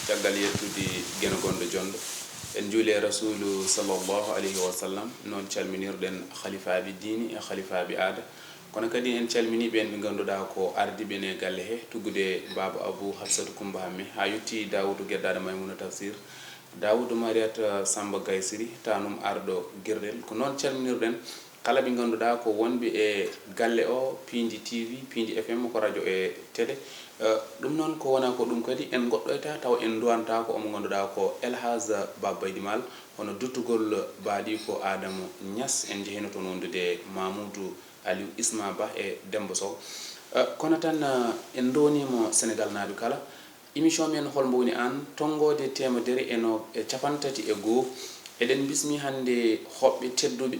caggal yettude geno gonɗo jondo en juuli rasulu sallallahu alayhi wa sallam noon calminirɗen khalifaɓe diini e khalifaɓe aada kono kadi en calmini ɓen ɓe ganduɗa ko ardiɓe ne galle he tuggude baba abou hafsatou coumba hamme ha yetti dawoudou gueɗɗaɗo maymouna tafsir dawoudou mariata samba gaysiri tanum arɗo guirɗel ko noon calminirɗen kala ɓe ganduɗa ko wonɓe e galle o Piindi TV Piindi FM ko radio e télé ɗum noon ko wona ko ɗum kadi en goɗɗoyta taw en duwanta ko omo ganduɗa ko elhage Ba Mody BA hono duttugol baaɗi ko Adama Niass en jehino toon wondude Mamoudou Aliou Isma Ba e Demba Sow kono tan en donimo Sénégal naaɓe kala émission men hol mbo woni an tongode temedere e capantati e goho eɗen bismi hande hoɓɓe tedduɓe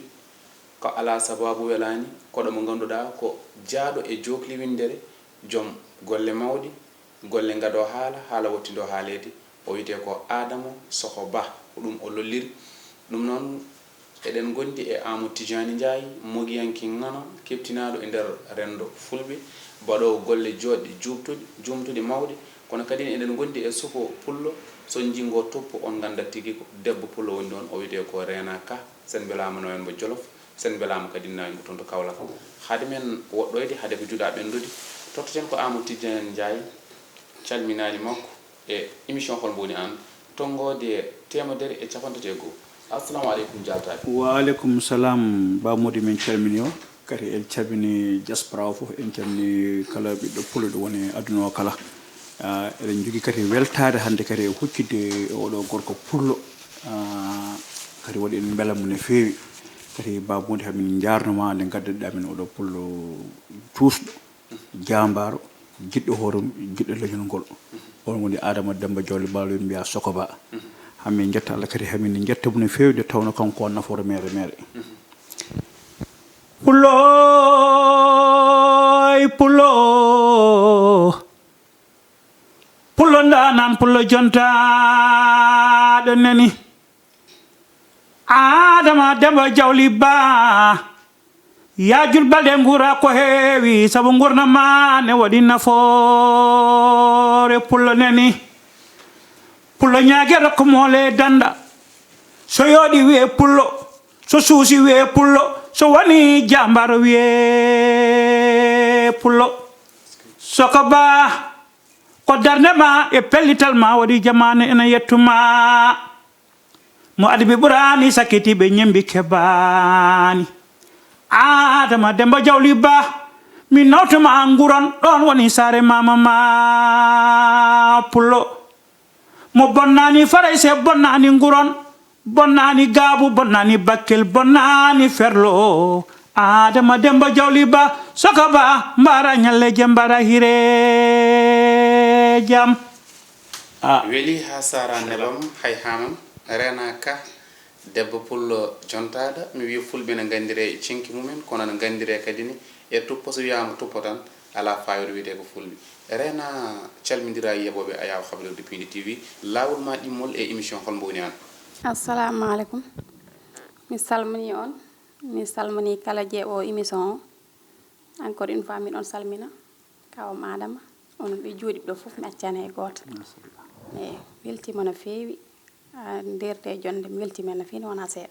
ko ala sababu welani koɗo mo ganduɗa ko jaaɗo e jokliwindere joom golle mawɗi golle ngado haala wottido haalede o wiyete ko Adama Sokho Ba ko ɗum o lolliri ɗum noon eɗen gondi e Amadou Tidiani Ndiaye mogiyanki ngano keptinaɗo e nder rendo fulɓe baɗowo golle joɗɗe jumtuɗe mawɗe kono kadi eɗen gondi e Soko Pullo so jingo toppo on ganda tigui ko debbo Pullo woni ɗon o wiyete ko Rena Ka sen belama no en mo Jolof sen belama kadi nawi ko toon to Kaolack haade men woɗɗoyde haade ko juuɗa ɓendude tottoten ko Amadou Tidiani Ndiaye calminani makko e émission hol mbo woni an tongode temedere e capantati e goho assalamu aleykum jaltaɓe. Wa aleykum salam Ba Mody min calmini o kadi en calmini diaspora o foof en calmini kala ɓiɗɗo pulo ɗo woni aduna o kala eɗen jogui kadi weltade hande kadi e huccide oɗo gorko pullo kadi waɗi en beelamo no fewi kadi Ba Mody hamin jarnoma nde gaddaɗa min oɗo pullo tusɗo jambaro jiɗɗo horum jiɗɗo leñolngol on woni Adama Demba Jawle Balo en mbiya Sokho Ba hamin jetta Allah kadi hamin jettamo no fewi nde tawno kanko o nafoore mere mere pullo pullo ndanan pullo jontaɗo nani Adama Demba Jawle Ba yajul balɗe ngura ko heewi sabu gurnama ne waɗi nafoore pullo nani pullo ñagueɗo ko moole danda so yooɗi wiye pullo so suusi wiye pullo so woni jambaro wiye pullo Sokho Ba ko darde ma e pellital ma waɗi jamanu ene yettuma mo adi ɓe ɓurani sakkitiɓe ñembi kebbani Adama Demba Jawle Ba mi nawtuma nguron ɗon woni saare mama ma pullo mo bonnani faray se bonnani nguron bonnani gaabu bonnani Bakkel bonnani ferlo Adama Demba Jawle Ba Sokho Ba mbara ñalleje mbara hire jam weeli ha sara nebam hay hamam Rena Ka debbo pullo jontaɗo mi wi fulɓe ne gandire e cinki mumen kono ne gandire kadi ni e tuppo so wiyama tuppo tan ala fayode wiyete ko fulɓe Rena calmidira yeɓoɓe ayaw hablirde Piindi TV lawol ma ɗimmol e émission hol mbo woni an. Assalamu aleykum mi salmini on mi salmini kala jeeɓo émission o encore une fois miɗon salmina kawam Adama onon ɓe jooɗiɓe ɗo fof mi accani e goto eyi weltima no fewi nderte jonde mi weltima no fewi wona seeɗa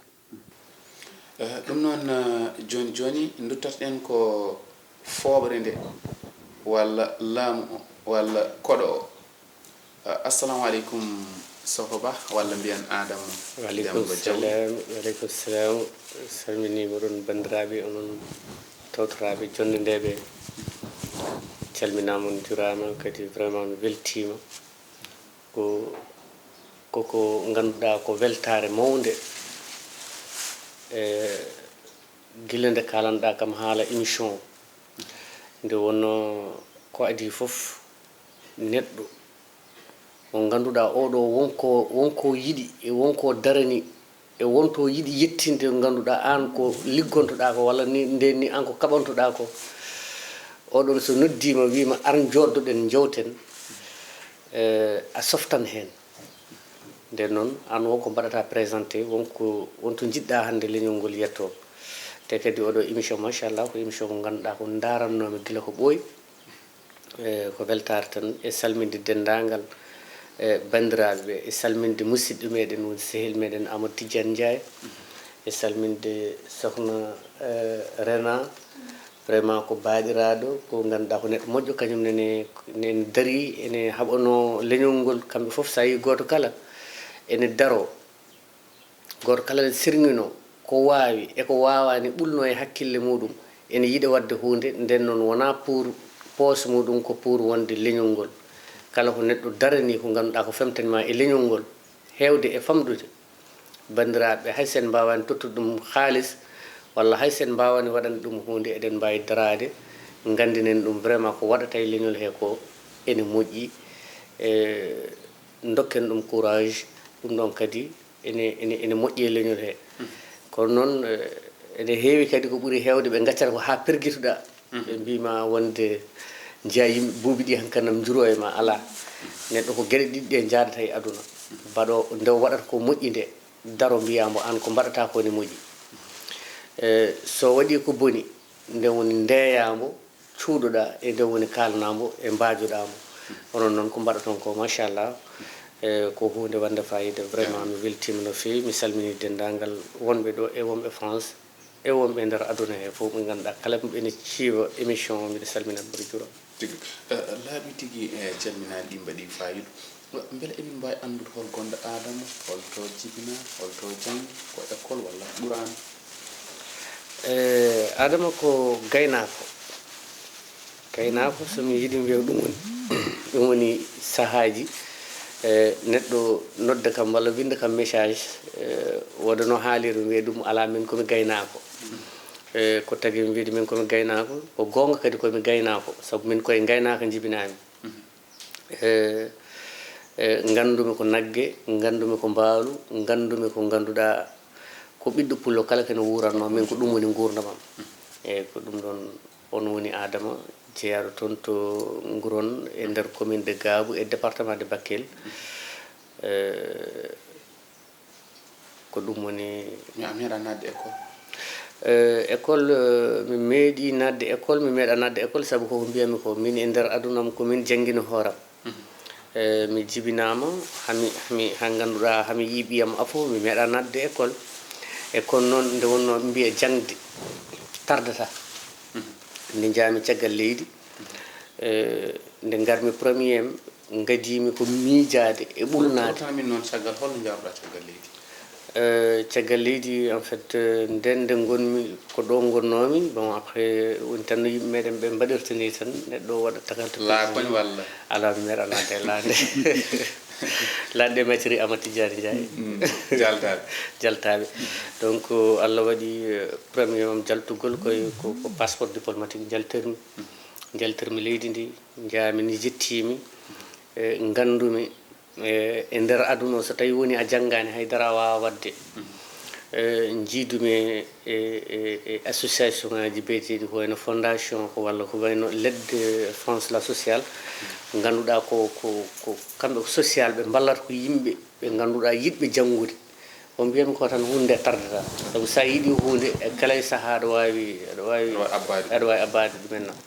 ɗum noon joni joni duttatɗen ko fooɓre nde walla laamu o walla koɗo o assalamu aleykum Sokho Ba walla mbiyan Adama waleykum salam salminima ɗon bandiraɓe onon tawtoraɓe jonde ndeɓe calminama on jurama kadi vraiment mi weltima koko ganduɗa ko weltare mawde guila nde kalanɗa kam haala émission nde wonno ko adi foof neɗɗo mo ganduɗa oɗo wonko yiɗi e wonko darani e wonto yiɗi yettinde ganduɗa an ko liggontoɗa ko walla ni ndeni an ko kaɓantoɗa ko oɗon so noddima wima ar joddoɗen jewten a softan hen nden noon an wonko mbaɗata présenté wonto jiɗɗa hande leñol ngol yetto te kadi oɗo émission machallah ko émission ko ganduɗa ko darannomi gila ko ɓooyi ko weltare tan e salminde dendagal bandiraɓe e salminde musidɗo meɗen woni sehil meɗen Amadou Tidiane Ndiaye e salminde sohna Rena vraiment ko baɗiraɗo ko ganduɗa ko neɗɗo moƴƴo kañum nene daari ene haɓano leñol ngol kamɓe foof sa yi goto kala ene daro goto kala ne sirŋino ko wawi eko wawani ɓulno e hakkille muɗum ene yiiɗa wadde hunde nden noon wona pour poche muɗum ko pour wonde leñol ngol kala ko neɗɗo darani ko ganduɗa ko femtanima e leñol ngol hewde e famɗude bandiraɓe hay sen mbawani tottude ɗum haalis walla hay sen mbawani waɗande ɗum hunde eɗen mbawi darade gandinen ɗum vraiment ko waɗata e leñol he ko ene moƴƴi dokken ɗum courage ɗum ɗon kadi ene moƴƴi e leñol he kono noon ene heewi kadi ko ɓuuri hewde ɓe gaccata ko ha perguitoɗa ɓe mbima wonde jeeya yimɓe buuɓi ɗi hankkadam juro e ma ala neɗɗo ko gueɗe ɗiɗi ɗe jadata e aduna mbaɗo nde waɗata ko moƴƴi nde daro mbiyamo an ko mbaɗata ko ne moƴƴi so waɗi ko boni nde woni ndeyamo cuuɗoɗa e nde woni kalnamo e mbajoɗamo onon noon ko mbaɗaton ko machallah ko hunde wande fayida vraiment mi weltima no fewi mi salmini dendagal wonɓe ɗo e wonɓe France e wonɓe nder aduna he fof ɓe ganduɗa kala ɓene ciiwa émission o mbiɗa salmina mbiɗa juura tigi laaɓi tigui e calminaɗi ɗi mbaɗi fayida beele emin mbawi andude hol gonɗo adama holto jibina holto janggi ko école walla ɓuurani adama ko gaynako somi yiiɗi mbiya ɗum woni sahaji neɗɗo nodda kam walla winda kam message wodano haaliri wiya ɗum ala min komi gaynako ko tagui mi wiide min komi gaynako ko gonga kadi komi gaynako saabu min koye gaynaka jibinami gandumi ko naggue gandumi ko mbaalu gandumi ko ganduɗa ko ɓiɗɗo pullo kala kene wuranno min ko ɗum woni gurdamam eyyi ko ɗum ɗon on woni adama jeeyaɗo toon to Nguron e nder commune de Gabou e département de Bakel ko ɗum woni mi meeɗa nadde école école mi meeɗi nadde école mi meeɗa nadde école saabu koko mbiyami ko min e nder adunam komin jangguino hooram mi jibinama ha ganduɗa hami yiiɓiyam afo mi meeɗa nadde école e kono noon nde wonno mbiya jangde tardata nde jaami caggal leydi nde garmi premier gadimi ko miijade e ɓulnade min noon caggal holno jawɗa caggal leydi caggal leydi en fait nden nde gonmi ko ɗo gonnomi bon après woni tan no yimɓe meɗen ɓe mbaɗirtani tan neɗɗo waɗa tagalta laakoñ walla ala mi meeɗa nadde e laande laande matiri Amadou Tidiane Ndiaye jaltaɓe donc Allah waɗi premier mam jaltugol ko passeport diplomatique jaltirmi leydi ndi jaami ni jettimi gandumi e nder aduna so tawi woni a janggani haydara a wawa wadde jiidumi e association ngaji beeteɗi ko wayno fondation ko walla ko wayno l'aide France la sociale ganduɗa ko kamɓe ko social ɓe ballata ko yimɓe ɓe ganduɗa yiɗɓe janggude o mbiyami ko tan hunde tardata saabu sa yiiɗi hunde e kala e saaha aɗa wawi abbade ɗumen noon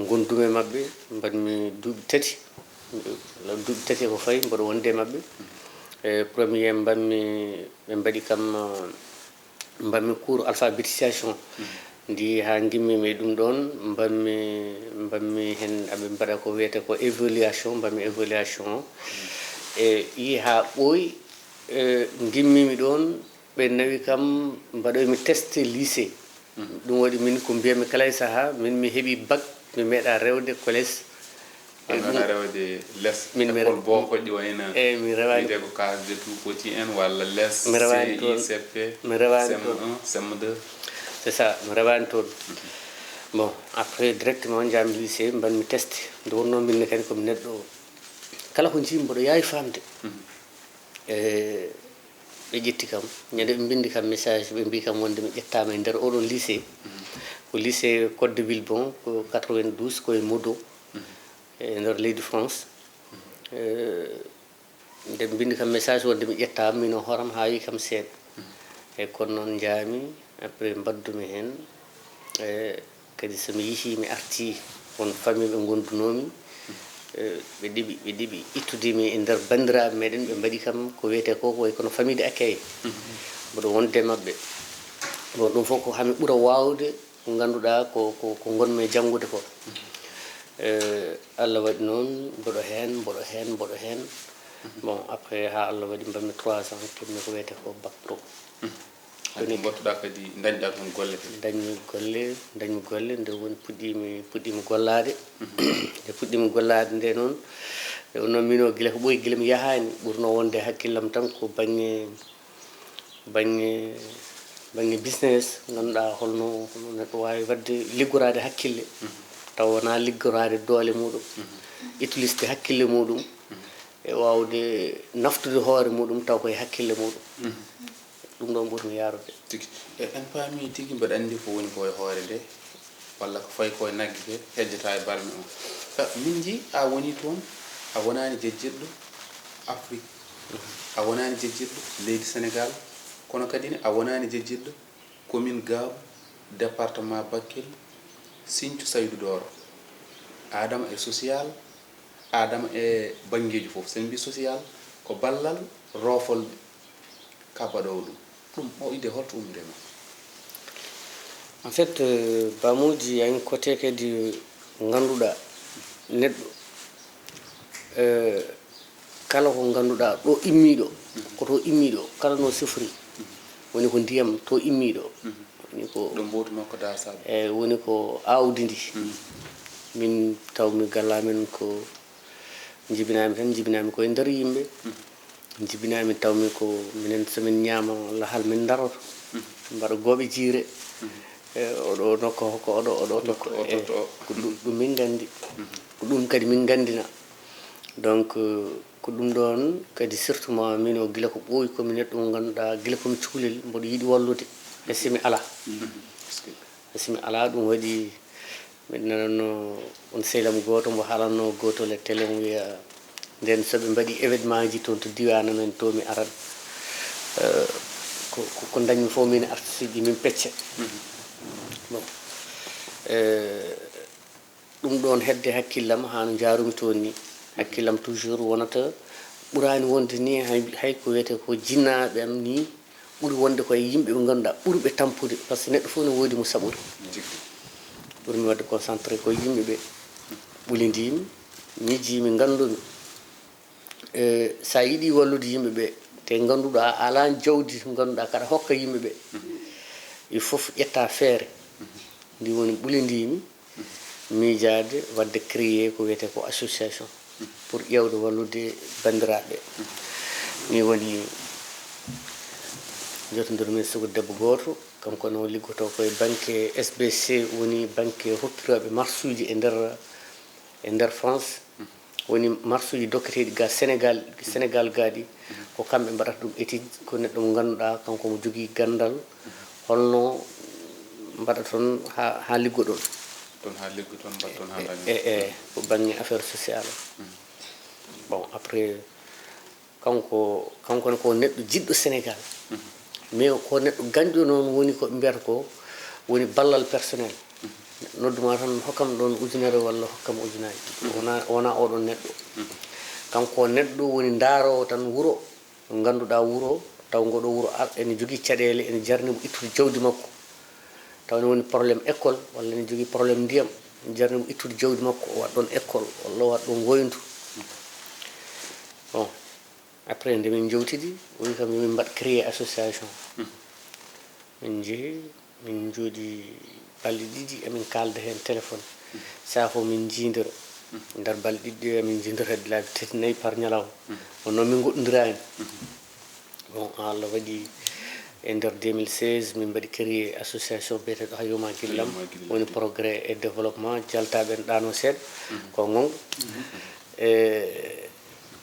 gondume mabɓe mbaɗmi duuɓi tati ko fayi mboɗo wonde mabɓe premier ɓe mbaɗi kam mbanmi cours alphabétisation ndi ha gimmimi ɗum ɗon mbanmi hen aɓe mbaɗa ko wiyete ko évaluation mbanmi évaluation o e yi ha ɓooyi gimmimi ɗon ɓe nawi kam mbaɗoymi test lycée ɗum waɗi min ko mbiyami kala e saaha min mi heeɓi bac mi meeɗa rewde collège aɗa rewde less min école bokoɗɗi wayna eyyi mi rewani ko case de tout petit en walla less mi rewani toon CP mi rewani CM1 CM2 c'est ça mi rewani toon bon après directement jaami lycée mbanmi testé nde wonno minne kadi komi neɗɗo kala ko jimi mboɗo yaawi famde ɓe ƴetti kam ñande ɓe bindi kam message ɓe mbi kam wonde mi ƴettama e nder oɗon lycée ko lycée Côte de Villebon ko 92 koye Modo e nder leydi France nde ɓe bindi kam message wonde mi ƴettama min o hooram ha yi kam seeɗa eyyi kono noon jaami après mbaddumi hen kadi somi yeehi mi arti won famille ɓe gondunomi ɓe ɗiɓi ittudimi e nder bandiraɓe meɗen ɓe mbaɗi kam ko wiyete ko way kono famille de accueil mboɗo wonde mabɓe bon ɗum fof ko hami ɓuura wawde ko ganduɗa ko gonmi e janggude ko Allah waɗi noon mboɗo hen bon après ha Allah waɗi mbammi 3 ans keɓmi ko wiyete ko bac pro kadi gottuɗa kadi dañɗa toon golle dañmi golle nde woni puɗɗimi gollade nde puɗɗimi gollade nde noon e noon mino guila ko ɓooyi guila mi yahani ɓurno wonde hakkillam tan ko banggue business ganduɗa holno neɗɗo wawi wadde liggorade hakkille taw wona liggorade doole muɗum utiliste hakkille muɗum e wawde naftude hoore muɗum taw koye hakkille muɗum ɗum ɗon ɓurmi yarude tigi en paami tigi mbaɗa andi ko woni koye hoore nde walla ko fayi koye nagge ke hejjata e barmi o min ji a woni toon a wonani jejjirɗo Afrique a wonani jejjirɗo leydi Sénégal kono kadi ne a wonani jejjirɗo commune Gaaw département Bakel Sinthiou Saydou Doro adama e social adama e banggueji foof sen mbi social ko ballal rofolɓe ka baɗowo ɗum o ide holto ummirema en fait Ba Mody yani côté kadi ganduɗa neɗɗo kala ko ganduɗa ɗo immiɗo koto immiɗo kala no sifori woni ko ndiyam to immiɗo woni ko ɗum mbowtuno ko dasaɓe eyyi woni ko awdi ndi min tawmi gallamen ko jibinami koye nder yimɓe jibinami tawmi ko minen somin ñaama lahal min daroto mbaɗa gooɓe jiire oɗo nokka hokko oɗo nokka ko ɗum min gandi ko ɗum kadi min gandina donc ko ɗum ɗon kadi surtout ma min o gila ko ɓooyi komi neɗɗo mo ganduɗa gila komi cukalel mboɗo yiiɗi wallude e simi ala ɗum waɗi miɗo nananno on sehlam goto mbo haalanno gotol e télé mo wiya nden soɓe mbaɗi événement ji toon to diwana men to mi arat ko dañmi fof min artiste ji min pecce bon ɗum ɗon hedde hakkillam hano jarumi toon ni hakkillam toujours wonata ɓurani wonde ni hay ko wiyete ko jinnaɓe am ni ɓuuri wonde koye yimɓe ɓe ganduɗa ɓuuriɓe tampude par ce que neɗɗo fof ne woodi mo saɓori ɓuurmi wadde concentré koye yimɓeɓe ɓulidimi mijimi gandumi sa yiiɗi wallude yimɓeɓe te ganduɗa ala jawdi ganduɗa kaɗa hokka yimɓeɓe il faut ƴetta feere ndi woni ɓulidimi miijade wadde créé ko wiyete ko association pour ƴewde wallude bandiraɓe ni woni jotodirmin sugu debbo goto kanko no liggoto koye banque SBC woni banque hokkiroɓe marche uji e nder France woni marche uji dokketeɗi ga Sénégal gaɗi ko kamɓe mbaɗata ɗum étude ko neɗɗo mo ganduɗa kanko mo jogui gandal holno mbaɗa toon ha liggoɗon ko bange affaire sociale bon après kankone ko neɗɗo jiɗɗo Sénégal mais ko neɗɗo ganƴo noon woni ko mbiyata ko woni ballal personnel nodduma tan hokkam ɗon ujunere walla hokkam ujunaji wona oɗon neɗɗo kanko neɗɗo woni darowo tan wuuro ganduɗa wuuro taw ngoɗo wuuro ene jogui caɗele ene jarnimo ittude jawdi makko taw ne woni probléme école walla ene jogui probléme ndiyam ene jarnimo ittude jawdi makko o waɗa ɗon école walla o waɗa ɗon woyndu bon après nde min jewtidi woni kam min mbaɗ créé association min jeehi min jooɗi balɗe ɗiɗi emin kalda hen téléphone saa fof min jidira nder balɗe ɗiɗɗi emin jidira hedde laabi 3 4 par ñalawma on noon min goɗɗodirani bon Allah waɗi e nder 2016 min mbaɗi créé association biyeteɗo Hayuma Guillam woni progrès et développement jaltaɓen ɗano seeɗa ko gonga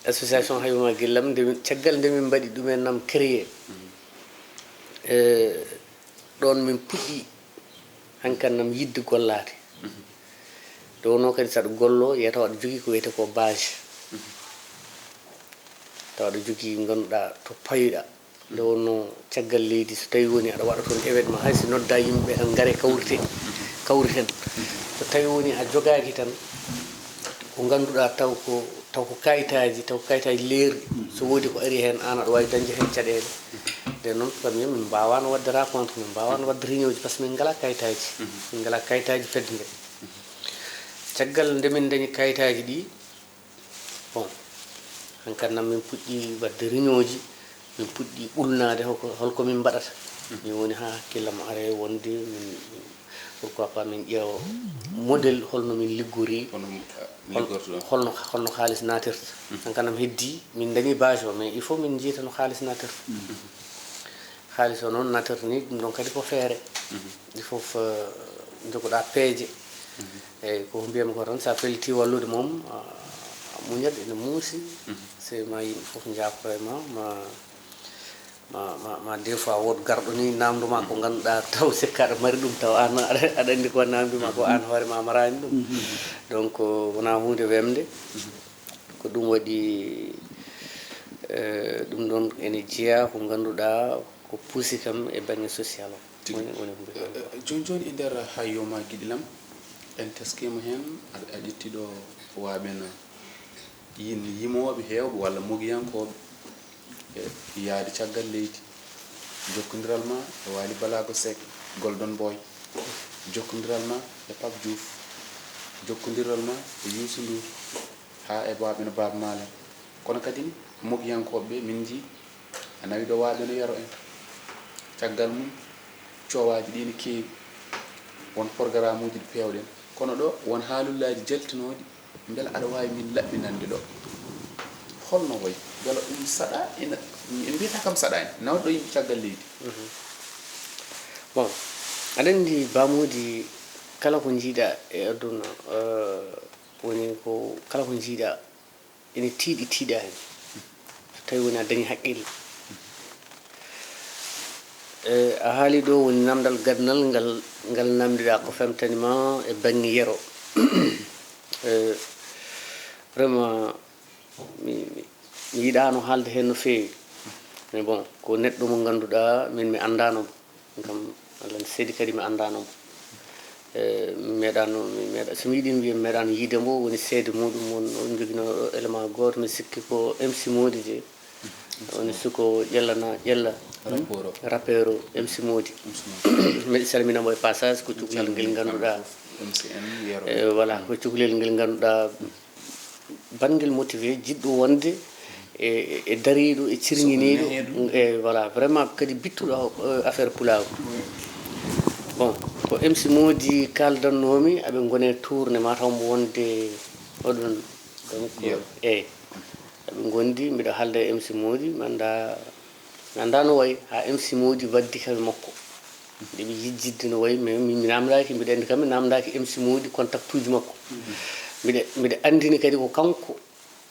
association Hayuma Guillam caggal nde min mbaɗi ɗumen nam créé ɗon min puɗɗi hankkadi nam yidde gollade nde wonno kadi saɗa gollo yiyata waɗa jogui ko wiyete ko base tawa aɗa jogui ganduɗa to payiɗa nde wonno caggal leydi so tawi woni aɗa waɗa toon événement hayso nodda yimɓeɓe tan gaare kawriten so tawi woni a jogaki tan ko ganduɗa taw ko kayitaji leerɗi so wodi ko ari hen an aɗa wawi dañde hen caɗele nden noon premier min mbawano wadde rencontre min mbawano wadde réunion ji par ce que min ngala kayitaji fedde nde caggal nde min dañi kayitaji ɗi bon hankkadi nam min puɗɗi wadde réunion ji min puɗɗi ɓulnade holko min mbaɗata min woni ha hakkillam are wonde min pourquoi pas min ƴeewa modèle holno min liggori holno haalis natirta hankkadi nam heddi min dañi base o mais il faut min jiita no haalis natirta haalis o noon natirta ni ɗum ɗon kadi ko feere il faut jogoɗa peeje eyyi ko mbiyami ko tan sa felliti wallude moom muñat ene muusi c'est ma yimɓe foof jakoro e ma des fois wood garɗo ni namduma ko ganduɗa taw sikka aɗa mari ɗum taw an aɗa andi ko namduma ko an hoore ma marani ɗum donc wona hunde wemde ko ɗum waɗi ɗum ɗon ene jeeya ko ganduɗa ko puusi kam e banggue social o woni joni joni e nder hayyoma guiɗilam en teskima hen aɗa ƴettiɗo waɓen yimoɓe hewɓe walla mogiyankoɓe yaade caggal leydi jokkodiral ma e Waly Balago Seck Golden Boy jokkodiral ma e Pape Diouf jokkodiral ma e Youssou Ndour ha e waɓeno Baba Malam kono kadi mogiyankoɓe min ji a nawi ɗo waɓeno yaro en caggal mum cowaji ɗi ne keewi won programme uji ɗi pewɗen kono ɗo won haalullaji jaltinoɗi beela aɗa wawi min laɓɓinande ɗo holno way beela ɗum saɗa ina en mbiyata kam saɗani nawɗo yimɓe caggal leydi bon aɗa andi Ba Mody kala ko jiiɗa e aduna woni ko kala ko jiiɗa ene tiiɗa hen so tawi woni a dañi haqqille a haali ɗo woni namdal gadnal ngal namdiɗa ko femtanima e banggue yero vraiment mi yiɗano haalde hen no feewi mais bon ko neɗɗo mo ganduɗa min mi andanomo kam Allah ne seedi kadi mi andanomo mi meeɗa somi yiiɗi mbiya mi meeɗano yiidemo woni seede muɗum on joguino élément goto mi sikki ko MC Mody je woni suko ƴella rappeur o MC Mody miɗa salminamo e passage ko cukalel ngel ganduɗa voilà ko cukalel ngel ganduɗa bangel motivé jiɗɗo wonde e dariɗo e cirguiniɗo e voilà vraiment kadi bittuɗo affaire pulaar bon ko MC Mody kaldannomi aɓe gone tourné matawmo wonde oɗon donc eyyi aɓe gondi mbiɗa haalda e MC Mody mi anda no wayi ha MC Mody waddi kam makko ndeɓe yijjidde no wayi mais mi namdaki mbiɗa andi kam mi namdaki MC Mody contact uji makko mbiɗa andini kadi ko kanko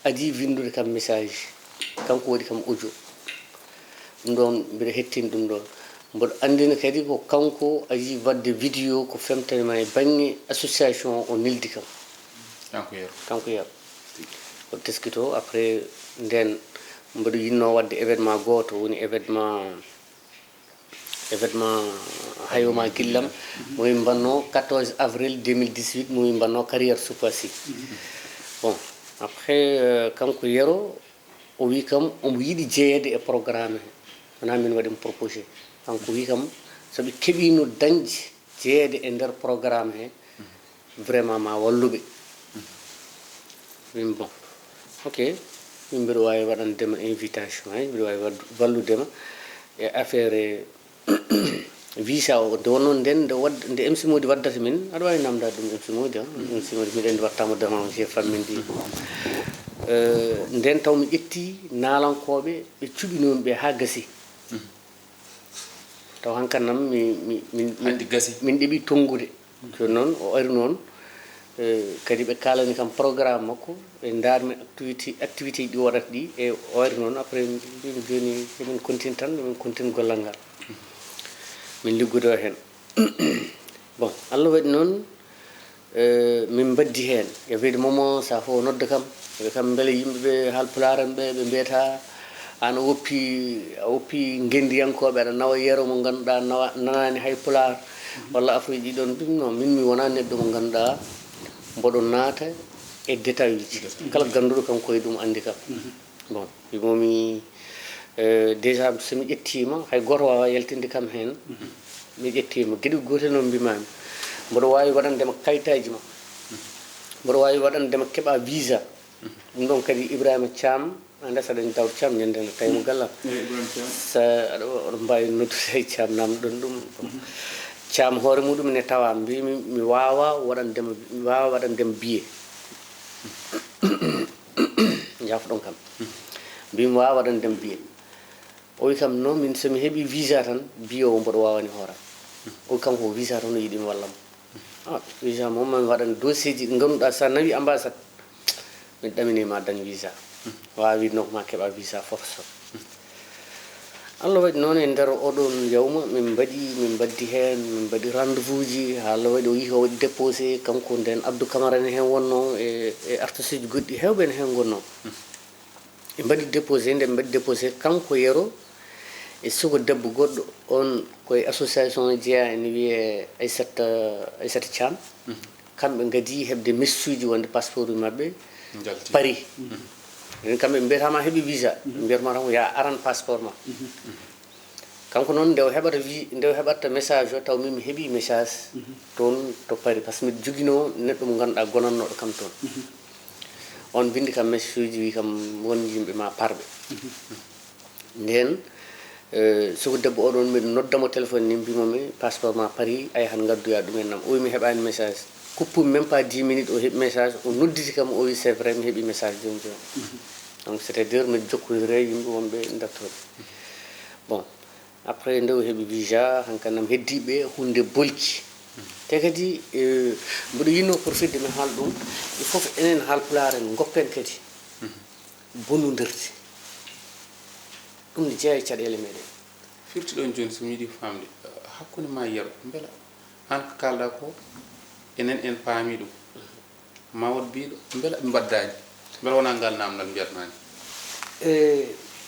adi windude kam message kanko waɗi kam audio ɗum ɗon mbiɗa hettini ɗum ɗon mboɗo andini kadi ko kanko ayi wadde vidéo ko femtanima e banggue association o neldi kam kanko yero o teskito après nden mboɗo yinno wadde événement goto woni événement hayoma gillam momi mbanno 14 avril 2018 momi mbanno carrière Soupassi bon après kanko yero o wi kam omo yiiɗi jeeyede e programme he wona min waɗimo proposé kanko wi kam soɓe keeɓino dañde jeeyede e nder programme he vraiment ma walluɓe min bon ok min mbiɗa wawi waɗandema invitation hay mbiɗa wawi walludema e affaire visa o nde wonnoon nden nde MC Mody waddata min aɗa wawi namdade ɗum MC Mody MC Mody miɗa andi wattama demande je fammindi nden taw mi ƴetti naalankoɓe ɓe cuɓinomi ɓe ha gasi taw hankkadi nam min ɗeeɓi tongude joni noon o ari noon kadi ɓe kalani kam programme makko ɓe darmi activité ɗi waɗata ɗi e o ari noon après mbimi joni emin continue tan emin continue gollal ngal min liggudo hen bon Allah waɗi noon min baddi hen e weedi momo sa fo nodda kam ɓe kam beele yimɓeɓe haalpulaar en ɓe mbiyata an a woppi gendiyankoɓe aɗa nawa yero mo ganduɗa nanani hay pulaar walla affaire ji ɗon ɗum non min mi wona neɗɗo mo ganduɗa mboɗo naata e détail uji kala ganduɗo kam koye ɗum andi kam bon wimomi déjà somi ƴettima hay goto wawa yaltinde kam hen mi ƴettima gueɗe gotel noon mbimami mboɗo wawi waɗandema kayitaji ma mboɗo wawi waɗandema keeɓa visa ɗum ɗon kadi Ibrahima Thiam anda saɗen Daoud Thiam ñandeno tawi mo gallam sa aɗa mbawi noddude Thiam namɗon ɗum Thiam hoore muɗum ne tawa mbimi mi wawa waɗandema billet jafɗon kam mbimi wawa waɗandema billet o wi kam non min somi heeɓi visa tan billet o mboɗo wawani hooram o wi kanko visa tan o yiɗi mi wallamo visa moom mami waɗan dossier ji ɗi ganduɗa sa nawi ambassade min ɗaminima dañ visa wawi nok ma keeɓa visa force Allah waɗi noon e nder oɗon yawma min baddi hen min mbaɗi rendez-vous ji ha Allah waɗi o yi o waɗi déposé kanko nden Abdou Camara ne hen wonno e artiste uji goɗɗi hewɓe ne hen gonno ɓe mbaɗi déposé nde ɓe mbaɗi déposé kanko yero e suko debbo goɗɗo on koye association jeeya ene wiye Aissata Thiam kamɓe gadi heɓde messuji wonde passeport uji mabɓe Paris en kamɓe ɓe mbiyatama heeɓi visa mbiyatma tan ya aran passeport ma kanko noon nde o heɓatta message o taw min mi heeɓi message toon to Paris par ce que mbiɗa joguino neɗɗo mo ganduɗa gonannoɗo kam toon on bindi kam message uji wi kam won yimɓe ma parɓe nden soko debbo oɗon mbiɗa noddamo téléphone ni mbimomi passeport ma Paris ay han gaddoya ɗumen nam o wi mi heɓani message kuppumi même pas 10 minutes o heeɓi message o nodditi kam o wi c'est vrai mi heeɓi message joni joni donc c' est à dire mbiɗa jokkodire yimɓe wonɓe dattoɓe bon après nde o heeɓi visa hankkadam heddiɓe hunde bolki te kadi mbiɗo yinno profitde mi haal ɗum il faut que enen haalpulaar en goppen kadi bonnodirde ɗum ne jeeya e caɗele meɗen firti ɗon joni somi yiiɗi famde hakkude ma yero beela han ko kalɗa ko enen en paami ɗum ma wot mbiɗo beela ɓe mbaddani beela wona ngal namdal mbiyatmani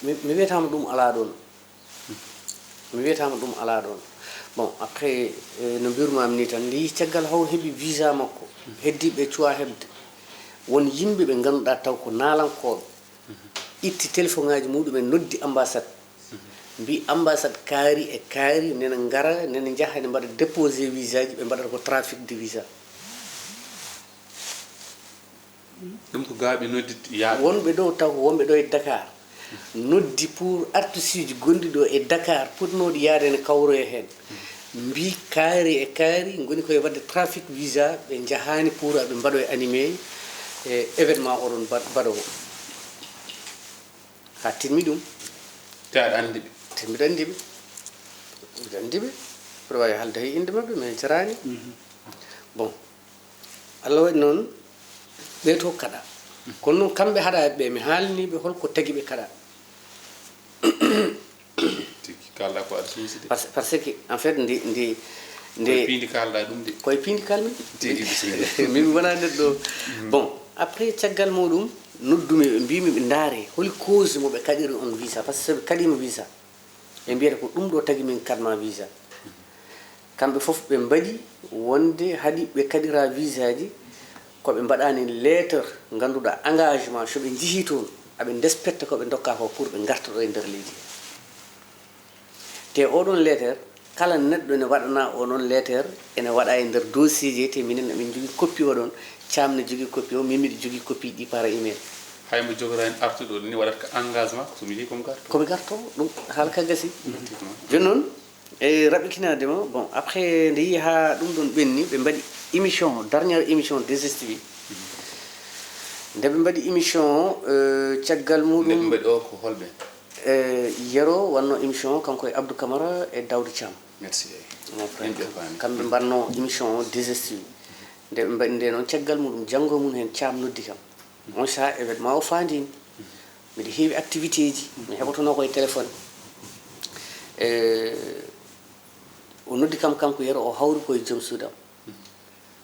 mi wiyatama ɗum ala ɗon bon après no mbirumami ni tan nde yi caggal haw heeɓi visa makko heddiɓe cuwa heɓde won yimɓe ɓe ganduɗa taw ko naalankoɓe itti téléphone ngaji muɗumen noddi ambassade mbi ambassade kaari nene gara nene jaaha ne mbaɗa déposé visa ji ɓe mbaɗata ko trafic de visa ɗum ko gaaɓe noddit yaa wonɓe ɗo taw wonɓe ɗo e Dakar noddi pour artiste uji gonɗi ɗo e Dakar potnoɗi yaade ne kawroye hen mbi kaari goni koye wadde trafic visa ɓe jahani pour aɓe mbaɗoye animé e événement oɗon mbaɗowo ha timmi ɗum te aɗa andi ɓe te mbiɗa andi ɓe mbiɗa wawi haalde hay inde mabɓe mais jarani bon Allah waɗi noon ɓe to kaɗa kono noon kamɓe haɗa ɓe mi haalniɓe holko tagui ɓe kaɗa kalɗa ko aɗa suuside par ce que en fait nde piindi kalɗa ɗum de koye piindi kalmi tigi bisimilla min wona neɗɗo bon après caggal muɗum noddumi ɓe mbimi ɓe ndaare holi cause moɓe kaɗiri on visa par ce que soɓe kaɗima visa ɓe mbiyata ko ɗum ɗo tagui min kadma visa kamɓe foof ɓe mbaɗi wonde haaɗi ɓe kaɗira visa ji koɓe mbaɗani lettre ganduɗa engagement soɓe jeehi toon aɓe despecta koɓe dokka ko pour ɓe garta ɗo e nder leydi te oɗon lettre kala neɗɗo ne waɗana onon lettre ene waɗa e nder dossier ji te minen emin jogui copie oɗon Thiam ne jogui copie o min miɗo jogui copie ɗi par email haymo jogora hen artuɗo ni waɗata ko engagement somi yi komi garto komi garto ɗum haala ka gasi joni noon e raɓɓikinadema bon après nde yi ha ɗum ɗon ɓenni ɓe mbaɗi émission dernière émission DSTV nde ɓe mbaɗi émission o caggal muɗum ɓe mbaɗi o ko holɓe yero wanno émission kanko e Abdou Camara e Daoud Thiam merci kamɓe mbanno émission o DSTV nde ɓe mbaɗi nde noon caggal muɗum janggo mum hen Thiam noddi kam on saaha événement o fandini mbiɗa heewi activité ji mi heɓotono koye téléphone o noddi kam kanko yero o hawri koye joom suudam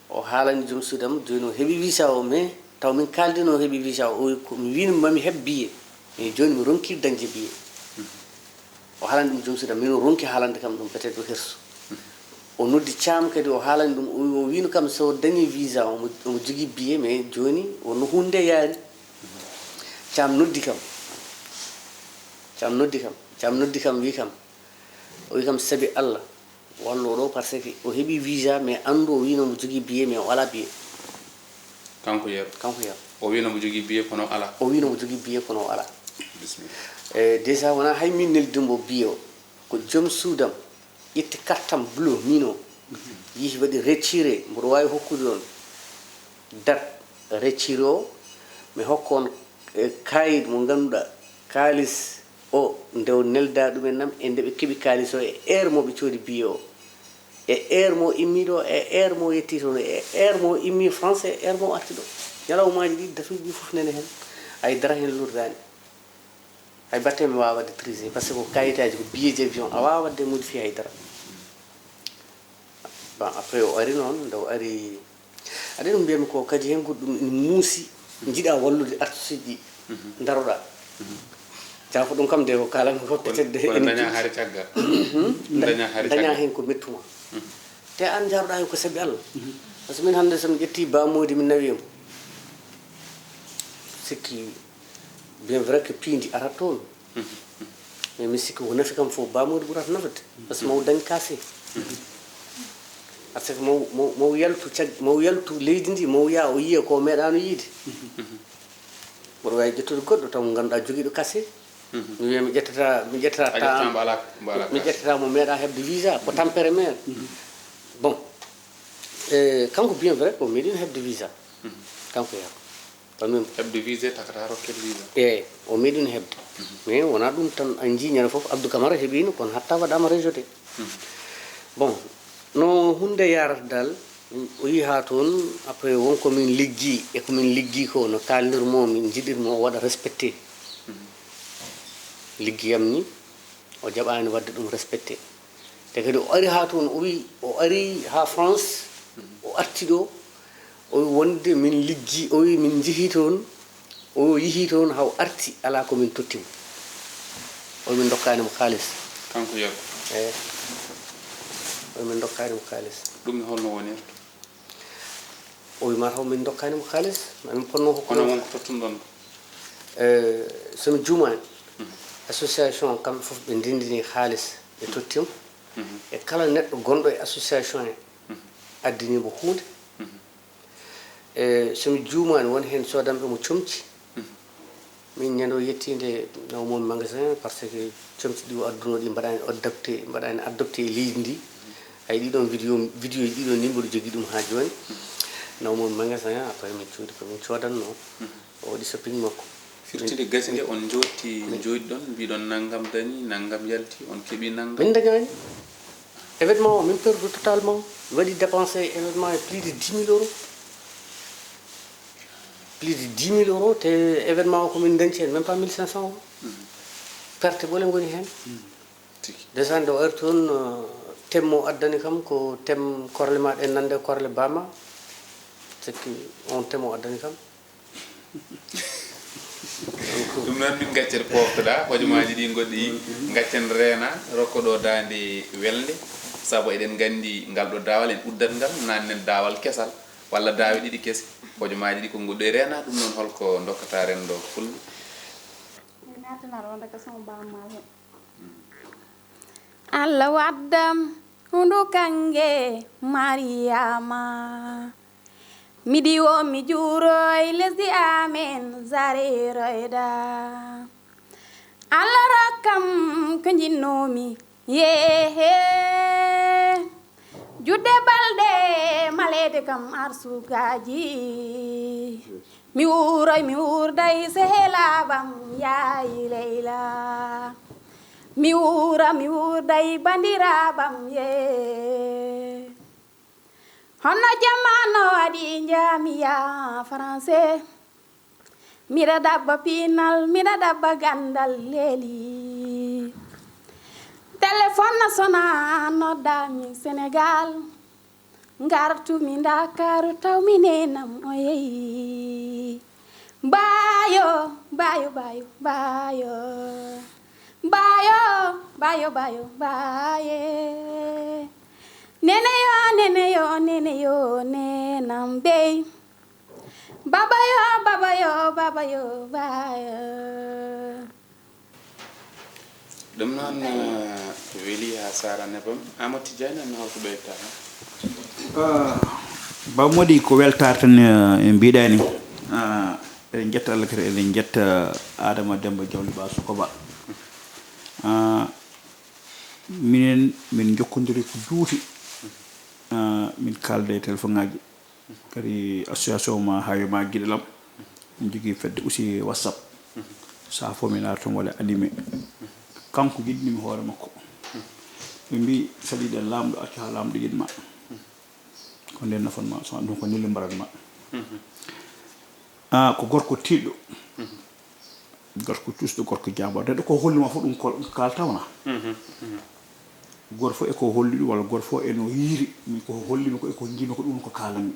o haalani joom suudam joni o heeɓi visa o mais taw min kaldino o heeɓi visa o mi wino mami heɓ billet mais joni mi ronki dañde billet o haalani ɗum joom suudam min ronki haalande kam ɗum peut être o hersu o noddi caam kadi o haalani ɗum o wino kam so dañi visa omo jogui billet mais joni wonno hunde yaani caam noddi kam wi kam o wi kam sabi Allah wallo ɗo par ce que o heeɓi visa mais andu o wino mo jogui billet mais o ala billet kanko yero o wino mo jogui billet kono ala bismillah déjà wona hay min neldumbo billet o ko joom suudam ƴetti cartam bleu mino yihi waɗi retiré mboɗo wawi hokkude on date retiré o mi hokka on kayit mo ganduɗa kalis o nde o nelda ɗumen nam e nde ɓe keeɓi kalis o e heure mo ɓe coodi billet o e heure mo immiɗo e heure mo yetti toon e heure mo immi français e heure mo arti ɗo ñalawmaji ɗi datuji ɗi foof nene hen hay dara hen lurdani hay batte mi wawa wadde trisé par ce que ko kayitaji ko billet ji avion a wawa wadde modifié haydara bon après o ari noon nde o ari aɗa ɗum mbiyami ko kadi hen goɗɗum ene muusi jiiɗa wallude artiste ji daroɗa jafo ɗum kam de ko kalanmi hokkatedde daña hen ko mettuma te an jaruɗa hen ko saabi Allah par ce que min hande somi ƴetti Ba Mody mi nawiyamo sikki bien vrai que Piindi arat toon mais mi sikki ko nafi kam fof Ba Mody ɓurata nafde par ce que mawo dañ kaase par ce que mawo yaltu leydi ndi mawo yaa o yiya ko meeɗano yiide mboɗo wawi ƴettude goɗɗo taw mo ganduɗa joguiɗo kaase mi wiya mi ƴettata mo meeɗa hebde visa ko tampere men bon kanko bien vrai ko meeɗino hebde visa kanko yaa hebde visa takata rokkete visa eyyi o meeɗino hebde mais wona ɗum tan a jiñana foof Abdou Camara heeɓino kono hatta waɗama rejeté bon no hunde yarata dal o yi ha toon après wonko min liggi e komin liggi ko no kalnirmo min jiɗirmo o waɗa respecté liggiyam ni o jaɓani wadde ɗum respecté te kadi o ari ha toon o wi o ari ha France o arti ɗo o wi wonde min liggi o wi min jeehi toon o yeehi toon haw arti ala komin tottimo o wi min dokkanimo kalis kanko yero eyi o wi min dokkanimo kalis ɗum holno wonirta o wi mataw min dokkanimo kalis mamin ponno kono wonko tottunɗon somi juumani association kamɓe fof ɓe ndendini haalis ɓe tottimo e kala neɗɗo gonɗo e association he addinimo hunde e somi juumani won hen sodanɓe mo comci min ñande o yettinde nawmomi magasin par ce que comci ɗi o adduno ɗi mbaɗani adopté e leydi ndi hay ɗiɗon vidéo ji ɗiɗon ni mboɗo jogui ɗum ha joni nawmomi magasin après min cuuɗi komin codanno o waɗi shopping makko firtide gasi nde on jooɗi ɗon mbiɗon naggam dañi naggam yalti on keeɓi naggam min dañani événement o min perdu totalement mi waɗi dépensé événement e plus de 10 000 euros plus de 10 000 euros te événement o komin dañci hen même pas 1500 euros perte ɓole goni hen déjà nde o ari toon thème o addani kam ko thème korle maɗa en nande korle bama sikki on thème o addani kam ɗum noon min gaccen poftoɗa hojomaji ɗi goɗɗi gaccen reena rokko ɗo dande welde saabu eɗen gandi ngal ɗo dawal en uddat ngal nannen dawal kesal walla dawi ɗiɗi kesi hojomaji ɗi ko goɗɗo e reena ɗum noon holko dokkata rendo fulɓe Allah waddam hundu kange Mariama miɗi mi juuroy lesdi amen zareroyda Allah rokkam ko jinnomi yehe judde balɗe malede kam arsugaji mi wurday sehelaɓam yayi Leyla mi wurday bandiraɓam ye hono jamano waɗi jamiya français miɗa dabba pinal miɗa dabba gandal leeli téléphone national noddami Sénégal gartumi Dakaru tawmi nenam o yeeyi bayo bayo bayo bayo bayo bayo bayo baye nene yo nenam bey baba yo baya ɗum noon weeli ha sarane bam Amadou Tidiane no hawko ɓeyta Ba Mody ko weltare tan e mbiɗani eɗen jetta Allah kadi eɗen jetta Adama Demba Diawli Ba Sukoba minen min jokkodiri ko juuti min kalde e téléphone ngaji kadi association ma hawi ma guiɗalam min jogui fedde aussi WhatsApp sa fo min ara toon walla animé kanko jiɗnimi hoore makko ɓe mbi saɗi ɗen lamɗo accu ha lamɗo yiɗma ko nden nafanma so ɗum ko nille mbaratma ko gorko tiɗɗo gorko tusɗo gorko jabor neɗɗo ko hollima fof ɗum ko kalta wona goto fof eko holli ɗum walla goto fof eno yiiri min ko hollimi ko eko jiimi ko ɗum ko kalanmi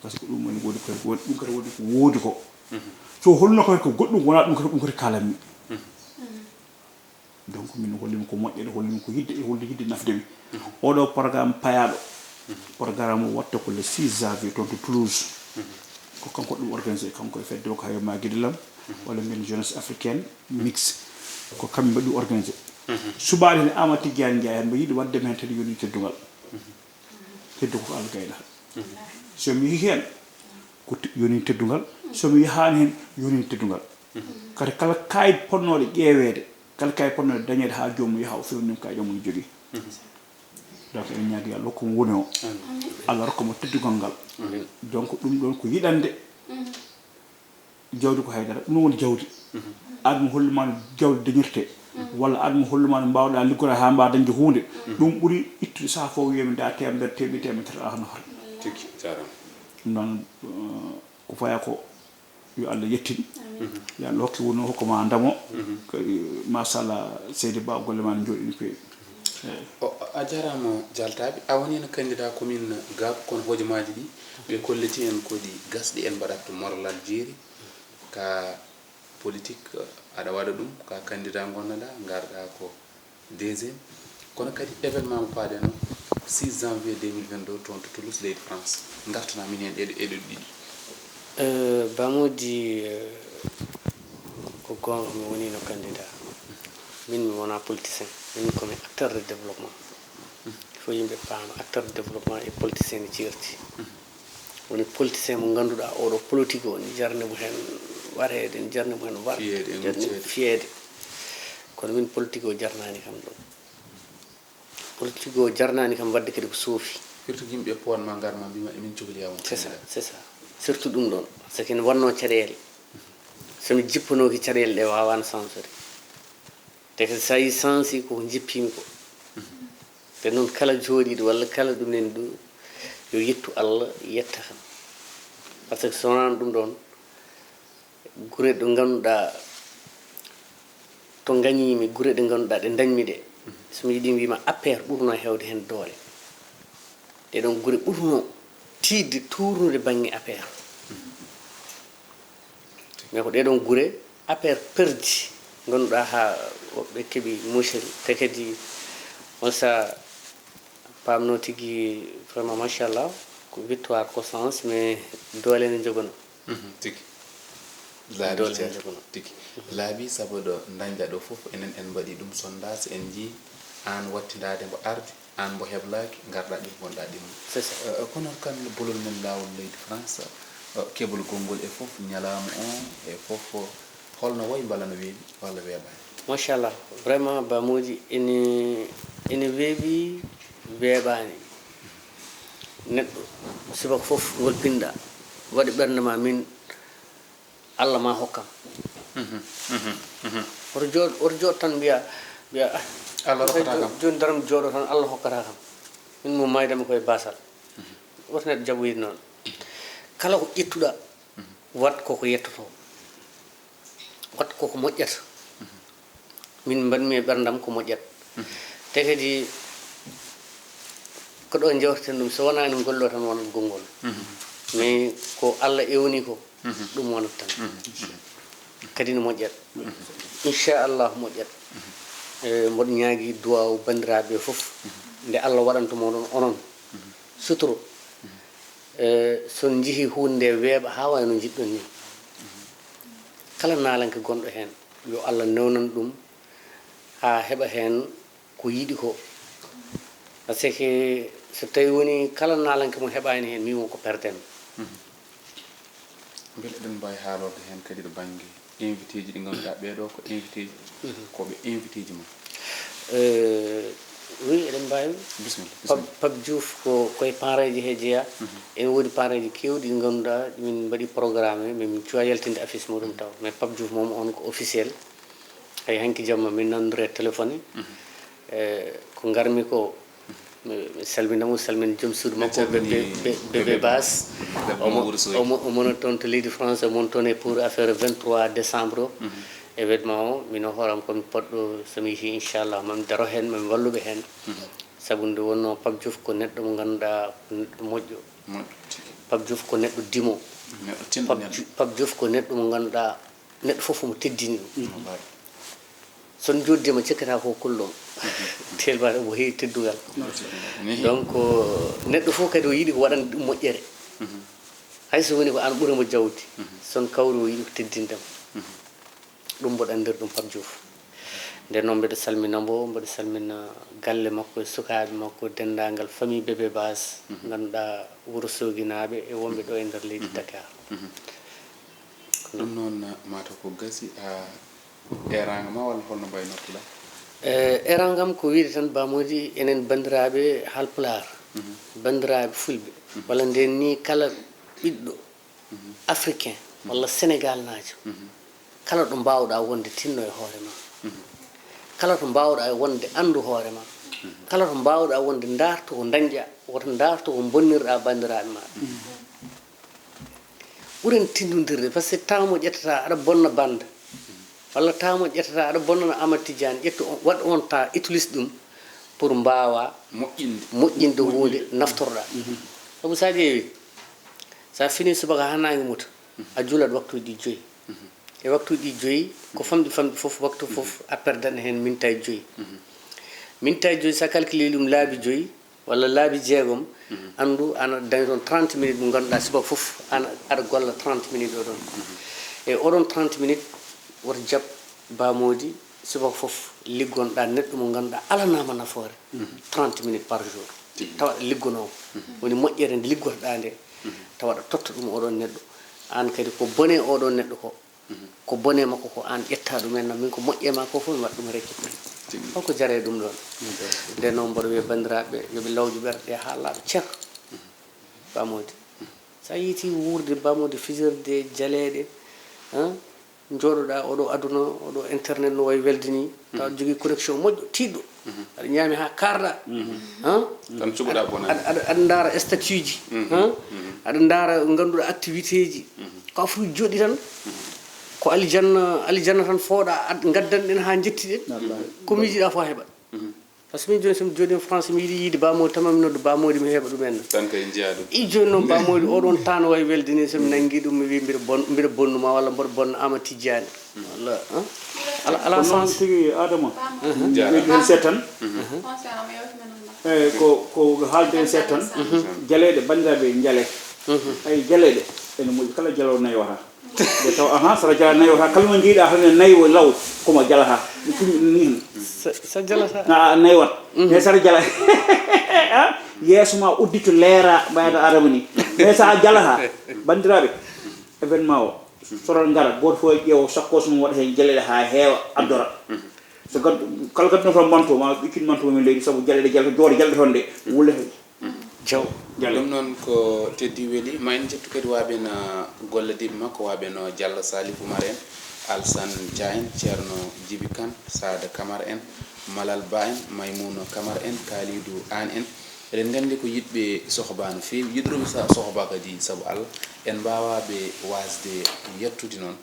par ce que ɗum woni woodi koye ɗum kadi woni ko woodi ko so holluno koye ko goɗɗum wona ɗum kadi kalanmi donc min hollimi ko moƴƴere hollimi ko yidde e holde yidde nafdemi oɗo programme payaɗo programme o watta ko le 6 janvier toon to Toulouse ko kanko ɗum organisé kanko e fedde o ko hayo ma guidilam walla min jeunesse africaine mix ko kamɓe mbaɗi ɗum organisé subaade ne Amadou Tidiane Ndiaye mbo yiɗi wadde men tan yoni teddugal teddu ko Allah gayda so mi yi hen ko yoni teddugal so mi yahani hen yoni teddugal kadi kala kayit ponnoɗo ƴeewede kala kayit ponnoɗo dañede ha jomum yaha o firnim kayit jomum jogui donc en ñaagi Allah hokkumo woni o Allah rokkamo teddugal ngal donc ɗum ɗon ko yiɗande jawdi ko haydara ɗum woni jawdi admo holluma no jawdi dañirte walla admo holluma no mbawɗa liggora ha mbawa dañde hunde ɗum ɓuuri ittude saaha fof wiyami da temedere teɓi temetere ahanohar tigi jarama ɗum noon ko faya ko yo Allah yettin yo Allah hokki woni hokkuma ndamo kadi machallah seydi Ba golle ma no jooɗi no fewi a jarama jaltaɓe a woni no candidat commune Gap kono hojomaji ɗi ɓe kolliti en kodi gasɗi en mbaɗat to morlal jeeri ka politique aɗa waɗa ɗum ka candidat gonnoɗa garɗa ko deuxiéme kono kadi événement mo paaɗen o 6 janvier 2022 toon to Toulouse leydi France gartana min hen ɗeɗo ɗiɗi Ba Mody ko gonga mi woni no candidat min mi wona politicien min komi acteur de développement il faut yimɓe paama acteur de développement et politicien ne ceerti woni politicien mo ganduɗa oɗo politique o ni jarnimo hen warede ni jarnimo hen war fiyede kono min politique o jarnani kam ɗon politique o jarnani kam wadde kadi ko soofi surtout yimɓe powanma garma mbima emin cohli yawon c'est ça surtout ɗum ɗon par ce que ne wanno caɗele somi jippanoki caɗele ɗe wawano censuré te ko sa yi sensi koko jippimi ko te noon kala jooɗiɗo walla kala ɗumen ɗo yo yettu Allah yetta kam par ce que so wonano ɗum ɗon gure ɗo ganduɗa to gañimi gure ɗe ganduɗa ɗe dañmi ɗe somi yiiɗi wima APR ɓurno hewde hen doole ɗeɗon gure ɓurno tidde tournude banggue APR mais ko ɗeɗon gure APR perdi ganduɗa ha ɓe keeɓi mushel te kadi on sa pamno tigui vraiment machallah ko victoire ko sens mais doole ne jogono tigi laabi tigi laabi saabu ɗo dañɗa ɗo foof enen en mbaɗi ɗum sondage en jii an wattidade mbo arde an mbo heblaki garɗa ɗum gonɗa ɗimmo c'est ça kono kan bolol men lawol leydi France keɓol gongol e foof ñalama on e foof holno wayi mbala no weeɓi walla weeɓani machallah vraiment Ba Mody ene weeɓi weeɓani neɗɗo subaka foof ngol pinɗa waɗi ɓernde ma min Allah ma hokkam oto jooɗo tan mbiya Allah rokkata kam joni daram jooɗo tan Allah hokkata kam min mo maydama koye basal woto neɗɗo jaɓoyide noon kala ko ƴettuɗa wat koko yettoto wat koko moƴƴata min mbanmi e ɓerdam ko moƴƴat te kadi ko ɗo jewteten ɗum so wonani gollo tan wonat gongol mais ko Allah ewni ko ɗum wonat tan kadi no moƴƴat inchallah moƴƴat mboɗo ñaagui duwaw bandiraɓe fof nde Allah waɗantuma ɗon onon sutoro son jeehi hunde weeɓa ha wayno jiɗɗon ni kala naalanke gonɗo hen yo Allah newnan ɗum ha heɓa hen ko yiɗi ko par ce que so tawi woni kala naalanke mo heɓani hen mimo ko perden beele eɗen mbawi haalorde hen kadi ɗo banggue invité ji ɗi ganduɗa ɓeɗo ko invité ji koɓe invité ji ma oui eɗen mbawi bisimilla Pape Diouf ko koye pareji he jeeya ene woodi pareji kewɗi ɗi ganduɗa min mbaɗi programme min cuwa yaltinde affiche muɗum taw mais Pape Diouf moom on ko officiel hay hanki jamma min nandure téléphone ko garmi ko mi salminamo salmin joom suudu makko bébé bas omono toon to leydi France omon toon e pour affaire 23 décembre événement o mino hooram komi poɗɗo somi yeehi inchallah mami daro hen mami walluɓe hen saabu nde wonno Pape Diouf ko neɗɗo mo ganduɗa ko neɗɗo moƴƴo Pape Diouf ko neɗɗo dimo Pape Diouf ko neɗɗo mo ganduɗa neɗɗo foof mo teddini ɗum son joddima cikkata ko kullom telbaɗo mo heewi teddugal donc neɗɗo fof kadi o yiiɗi ko waɗande ɗum moƴƴere hayso woni ko an ɓuuramo jawdi son kawri o yiiɗi ko teddindema ɗum mboɗo andir ɗum Pape Diouf nden noon mbeɗa salminamo mbeɗa salmina galle makko e sukaɓe makko dendagal famille bébé bas ganduɗa Wourossogui naaɓe e wonɓe ɗo e nder leydi Dakar ɗum noon mata ko gasi a eranga ma walla holno mbayi nottula erangam ko wiide tan Ba Mody enen bandiraɓe halpulaar bandiraɓe fulɓe walla nden ni kala ɓiɗɗo africain walla sénégal najo kala ɗo mbawɗa wonde tinno e hoore ma kala to mbawɗa wonde andu hoore ma kala to mbawɗa wonde darto ko dañƴa woto darto ko bonnirɗa bandiraɓe maɗa ɓuren tindodirde par ce que temps mo ƴettata aɗa bonna bande walla temps mo ƴettata aɗa bonnana Amadou Tidiane ƴettu waɗ on temps utilise ɗum pour mbawa moƴƴinde hunde naftorɗa saabu sa ƴeewi sa fini subaka ha nangue muta a juulat waktuji 5 e waktuji 5 ko famɗi famɗi foof waktu foof a perdat hen mintaji 5 mintaji 5 sa calculé ɗum laabi 5 walla laabi 6 andu ana dañi toon 30 minutes mo ganduɗa subaka foof ana aɗa golla 30 minutes oɗon e oɗon 30 minutes woto jaab Ba Mody subaka foof liggonɗa neɗɗo mo ganduɗa alanama nafoore 30 minutes par jour tawa aɗa liggonowo woni moƴƴere nde liggotoɗa nde tawa aɗa totta ɗum oɗon neɗɗo an kadi ko bone oɗon neɗɗo ko bone makko ko an ƴetta ɗumen min ko moƴƴe ma ko fof mi waɗa ɗum récupéré holko jare ɗum ɗon nden noon mboɗo wiya bandiraɓe yooɓe lawju ɓerɗe ha laaɓa ceer Ba Mody sa yiiti wurde Ba Mody fijirde jaleɗe jooɗoɗa oɗo aduna oɗo internet no wayi weldini tawa jogui connexion moƴƴo tiɗɗo aɗa ñaami ha karɗa tan cuɓuɗa bonani aɗa daara statut ji aɗa daara ganduɗa activité ji ka fof jooɗi tan ko alijanna tan fooɗa gaddanɗen ha jettiɗen komi yiɗiɗa fo heɓat par ce que min joni somi jooɗi en France mi yiiɗi yiide Ba Mody tamami nodde Ba Mody mi heeɓa ɗumen tan kay jeeya ɗum i joni noon Ba Mody oɗon temps no wayi weldini somi nanggui ɗum mi wi mbiɗa bonnuma walla mboɗo bonna Amadou Tidiane walla ala sens tigi Adama hen seet tan eyyi ko haalde hen seet tan jaleɗe bandiraɓe jaale ay jaleɗe ene moƴƴi kala jalowo nayi wata nde taw sara jala nayi wata kala mo jiiɗa tan nayi o law komo jalata ni sa jalata nayi wat mais sara jala yeeso ma uddito leera mbayata arama ni mais sa jalata bandiraɓe événement o soral ngara goto fof ƴeewo sakkos mum waɗa hen jaleɗe ha heewa addora so kala gadduno toon manto ma ɓikkin manto min leydi saabu jaleɗe jalta jooɗe jalɗe toon nde wullete jaw ɗum noon ko teddi weeli ma en jettu kadi waaɓeno gollodiɓe makko waaɓeno Diallo Salif Oumar en Alsane Dia en ceerno Djiby Kane Sada Camara en Malal Ba en Maymouna Camara en Kalidou An en eɗen gandi ko yiɗɓe sohba no feewi yiɗruɓe sohba kadi saabu Allah en mbawaɓe wasde yettude noon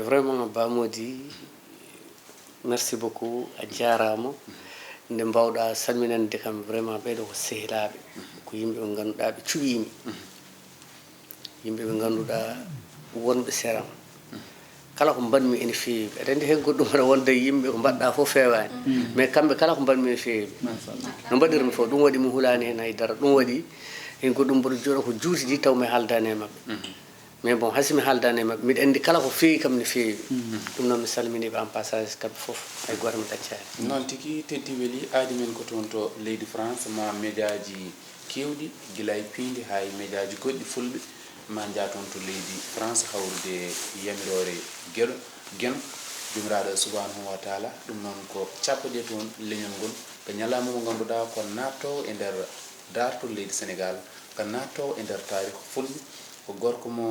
vraiment Ba Mody merci beaucoup a jarama nde mbawɗa salminande kam vraiment ɓeɗo ko sehilaɓe ko yimɓe ɓe ganduɗa ɓe cuɓimi yimɓe ɓe ganduɗa wonɓe séram kala ko mbanmi ene feewi aɗa andi hen goɗɗum aɗa wonda yimɓe ko mbaɗɗa fof fewani mais kamɓe kala ko mbanmi ene feewi no mbaɗirmi fof ɗum waɗi mi hulani hen haydara ɗum waɗi hen goɗɗum mboɗo jooɗo ko juutidi taw mi haaldani e mabɓe mais bon hasimi haaldani e mabɓe miɗa andi kala ko feewi kam ne feewi ɗum noon mi salminiɓe en passage kamɓe fof hay goto mi ɗaccani noon tigui teddi weeli aadi men ko toon to leydi France ma médiaji kewɗi guila e Piindi hay médiaji goɗɗi fulɓe ma jaa toon to leydi France hawrude yamirore gueɗo gueno jumiraɗo subhanahu wa taala ɗum noon ko cappaɗe toon leñol ngol ko ñalama mo ganduɗa ko natto e nder dartol leydi Sénégal ko natto e nder taarih fulɓe ko gorko mo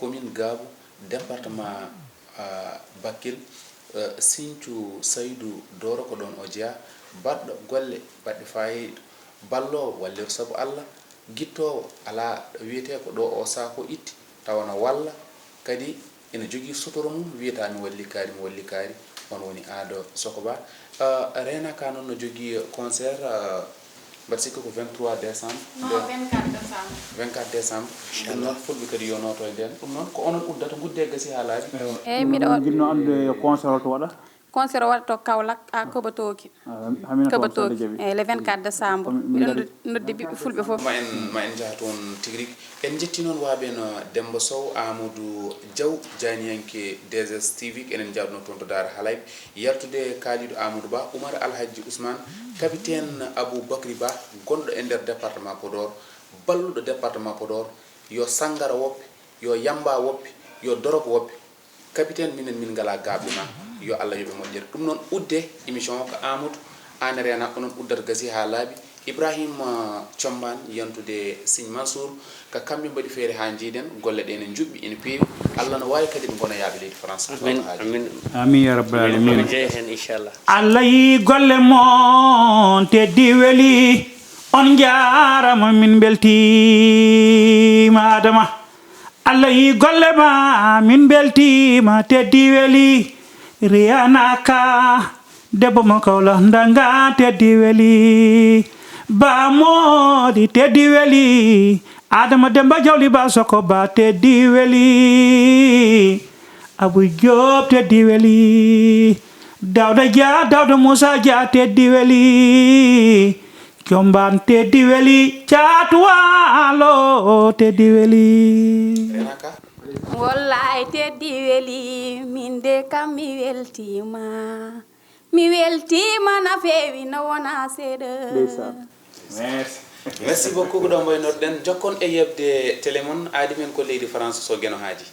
commune Gabou département Bakel Sinthiou Saydou Doro ko ɗon o jeeya baɗɗo golle baɗɗe fayida ballowo walliru saabu Allah guittowo ala wiyete ko ɗo o sako itti tawana walla kadi ene jogui sutoro mum wiyata mi walli kaari on woni Aado Sokoba Rena ka noon no jogui concert mbaɗa sikki ko 23 décembre non 24 décembre 24 décembre ɗum noon fulɓe kadi yo noto e nden ɗum noon ko onon uddata gudde gasi haalaji eyyi miɗo jinno andude concert to waɗa concert waɗa to Kaolack a Koɓatoki Koɓatoki eyyi le 24 décembre miɗo noddi ɓiɓɓe fulɓe fof ma en jaha toon tigui rigui en jetti noon waaɓe no Demba Sow Amadou Diaw janiyanke DSS TV enen jawɗno toon to Daara Halayɓe yaltude kaaliɗo Amadou Ba Oumar Alhaji Ousmane capitaine Aboubacry Ba gonɗo e nder département Podor balluɗo département Podor yo sangara woppe yo yamba woppe yo dorogo woppe capitaine minen min ngala gaaɓe ma yo Allah yoɓe moƴƴere ɗum noon udde émission ko Amadou an Rena onon uddata gasi ha laaɓi Ibrahima Thiombane yantude Signe Mansour ka kamɓe mbaɗi feere ha jiiden golle ɗe ne juɓɓi ene peewi Allah no wawi kadi ɓe gona yaaɓe leydi France amin ya rabbal alamin jeeya hen inchallah Allah yi golle mon teddi weeli on jarama min beltima Adama Allah yi golle ma min beltima teddi weeli riyanaka debbo mo Kaolack ndanga teddi weeli Ba Mody teddi weeli Adama Demba Jawli Ba Sokoba teddi weeli Abou Diop teddi weeli Dawda Dia Dawda Moussa Dia teddi weeli Thiombane teddi weeli Caatu Waalo teddi weeli wallahi teddi weeli min de kam mi weltima na feewi no wona seeɗa merci beaucoup ko ɗo mboy noɗɗen jokkon e yebde télé mon aadi men ko leydi France so gueno haaji